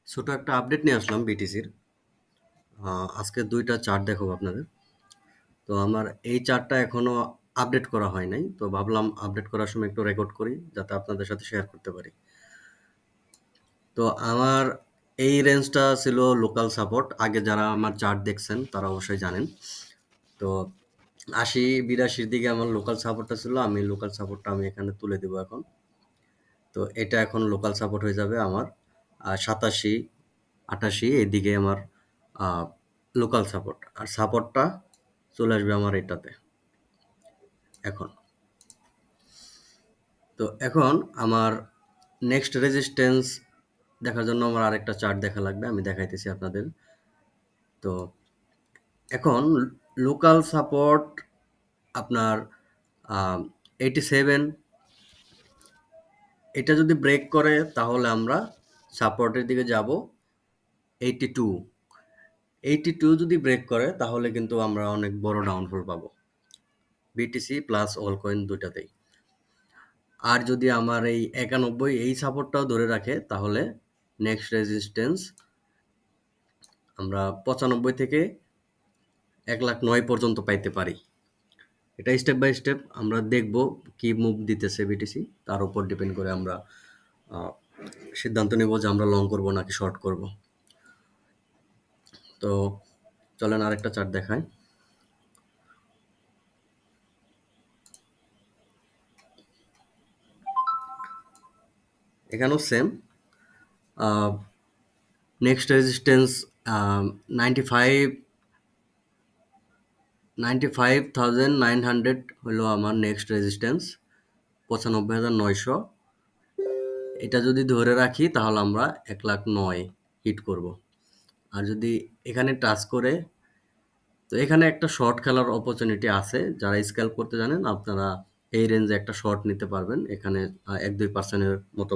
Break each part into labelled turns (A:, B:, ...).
A: ছোট একটা আপডেট নিয়ে আসলাম বিটিসির। আজকে ২টা চার্ট দেখাবো আপনাদের। তো আমার এই চার্টটা এখনো আপডেট করা হয় নাই। তো ভাবলাম আপডেট করার সময় একটু রেকর্ড করি যাতে আপনাদের সাথে শেয়ার করতে পারি। তো আমার এই রেঞ্জটা ছিল লোকাল সাপোর্ট। আগে যারা আমার চার্ট দেখছেন তারা অবশ্যই জানেন। তো ৮০-৮২ র দিকে আমার লোকাল সাপোর্টটা ছিল। আমি লোকাল সাপোর্টটা আমি এখানে তুলে দিব এখন। তো এটা এখন লোকাল সাপোর্ট হয়ে যাবে আমার ৮৭-৮৮ এদিকে আমার লোকাল সাপোর্ট। আর সাপোর্টটা চলে আসবে আমার এটাতে এখন। তো এখন আমার নেক্সট রেজিস্ট্যান্স দেখার জন্য আমার আরেকটা চার্ট দেখা লাগবে। আমি দেখাইতেছি আপনাদের। তো এখন লোকাল সাপোর্ট আপনার 87, এটা যদি ব্রেক করে তাহলে আমরা সাপোর্টের দিকে যাব 82। 82 যদি ব্রেক করে তাহলে কিন্তু আমরা অনেক বড় ডাউনফল পাবো বিটিসি প্লাস অল কয়েন দুটাতেই। আর যদি আমার এই 91 এই সাপোর্টটাও ধরে রাখে তাহলে নেক্সট রেজিস্ট্যান্স আমরা 95 থেকে 1,09,000 পর্যন্ত পাইতে পারি। এটা স্টেপ বাই স্টেপ আমরা দেখব কি মুভ দিতেছে বিটিসি, তার উপর ডিপেন্ড করে আমরা আহ, সিদ্ধান্ত নেব যে আমরা লং করব নাকি শর্ট করব। তো চলেন আরেকটা চার্ট দেখাই। এখানেও সেম নেক্সট রেজিস্ট্যান্স 95 95,900 হলো আমার নেক্সট রেজিস্ট্যান্স 95,900। এটা যদি ধরে রাখি তাহলে আমরা 1,09,000 হিট করব। আর যদি এখানে টাচ করে, তো এখানে একটা শর্ট খেলার অপরচুনিটি আছে। যারা স্ক্যাল্প করতে জানেন আপনারা এই রেঞ্জে একটা শর্ট নিতে পারবেন। এখানে 1-2% মতো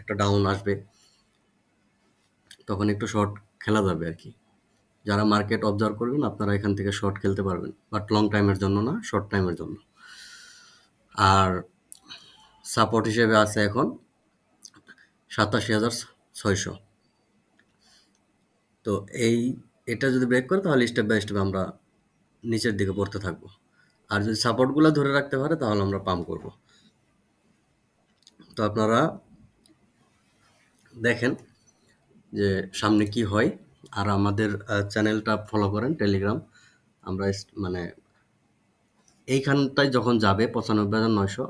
A: একটা ডাউন আসবে, তখন একটু শর্ট খেলা যাবে আর কি। যারা মার্কেট অবজার্ভ করবেন আপনারা এখান থেকে শর্ট খেলতে পারবেন, বাট লং টাইমের জন্য না, শর্ট টাইমের জন্য। আর সাপোর্ট হিসেবে আছে এখন 87,600। তো এটা যদি ব্রেক করে তাহলে স্টেপ বাই স্টেপ আমরা নিচের দিকে পড়তে থাকবো। আর যদি সাপোর্টগুলো ধরে রাখতে পারে তাহলে আমরা পাম্প করব। তো আপনারা দেখেন যে সামনে কি হয়। আর আমাদের চ্যানেলটা ফলো করেন, টেলিগ্রাম। আমরা মানে এইখানটায় যখন যাবে 95,900,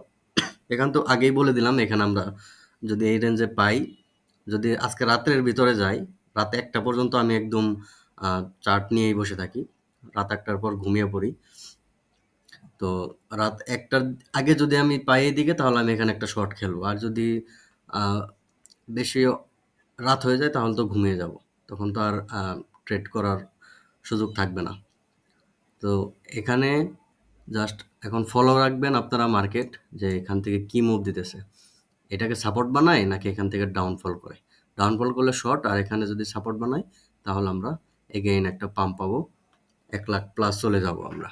A: এখান তো আগেই বলে দিলাম, এখানে আমরা যদি এই রেঞ্জে পাই, যদি আজকে রাতের ভিতরে যাই, রাত 1টা পর্যন্ত আমি একদম চার্ট নিয়েই বসে থাকি। রাত 1টার পর ঘুমিয়ে পড়ি। তো রাত 1টার আগে যদি আমি পাই এদিকে তাহলে আমি এখানে একটা শর্ট খেলবো। আর যদি আহ, বেশি রাত হয়ে যায় তাহলে তো ঘুমিয়ে যাব, তখন তো আর ট্রেড করার সুযোগ থাকবে না। তো এখানে জাস্ট এখন ফলো রাখবেন আপনারা মার্কেট, যে এখান থেকে কি মুভ দিতেছে, এটাকে সাপোর্ট বানায় নাকি এখান থেকে ডাউনফল করে। ডাউনফল করলে শর্ট, আর এখানে যদি সাপোর্ট বানায় তাহলে আমরা এগেইন একটা পাম্প পাবো, 1,00,000 প্লাস চলে যাব আমরা।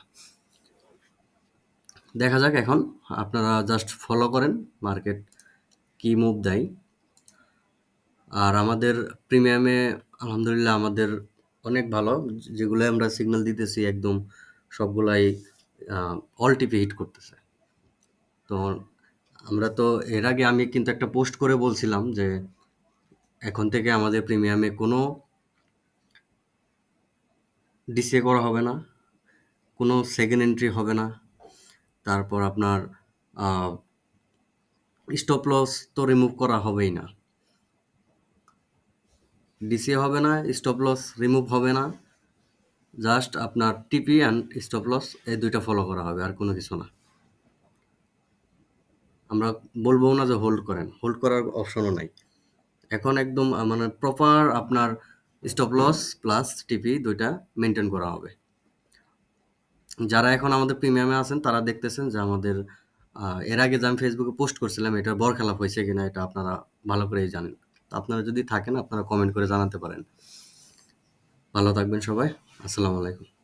A: দেখা যাক এখন, আপনারা জাস্ট ফলো করেন মার্কেট কি মুভ দেয়। আর আমাদের প্রিমিয়ামে আলহামদুলিল্লাহ আমাদের অনেক ভালো, যেগুলো আমরা সিগন্যাল দিতেছি একদম সবগুলাই অল টিপি হিট করতেছে। তো আমরা তো এর আগে আমি কিন্তু একটা পোস্ট করে বলছিলাম যে এখন থেকে আমাদের প্রিমিয়ামে কোনো ডিসিএ করা হবে না, কোনো সেকেন্ড এন্ট্রি হবে না। তারপর আপনার স্টপ লস তো রিমুভ করা হবেই না, ডিসিএ হবে না, স্টপ লস রিমুভ হবে না। জাস্ট আপনার টিপি অ্যান্ড স্টপ লস এই দুইটা ফলো করা হবে, আর কোনো কিছু না। আমরা বলবো না যে হোল্ড করেন, হোল্ড করার অপশনও নাই এখন। একদম মানে প্রপার আপনার স্টপ লস প্লাস টিপি দুইটা মেনটেন করা হবে। যারা এখন আমাদের প্রিমিয়ামে আছেন তারা দেখতেছেন যে আমাদের এর আগে যে আমি ফেসবুকে পোস্ট করছিলাম এটার বরখেলাপ হয়েছে কিনা এটা আপনারা ভালো করেই জানেন। তো আপনারা যদি থাকেন আপনারা কমেন্ট করে জানাতে পারেন। ভালো থাকবেন সবাই। আসসালামু আলাইকুম।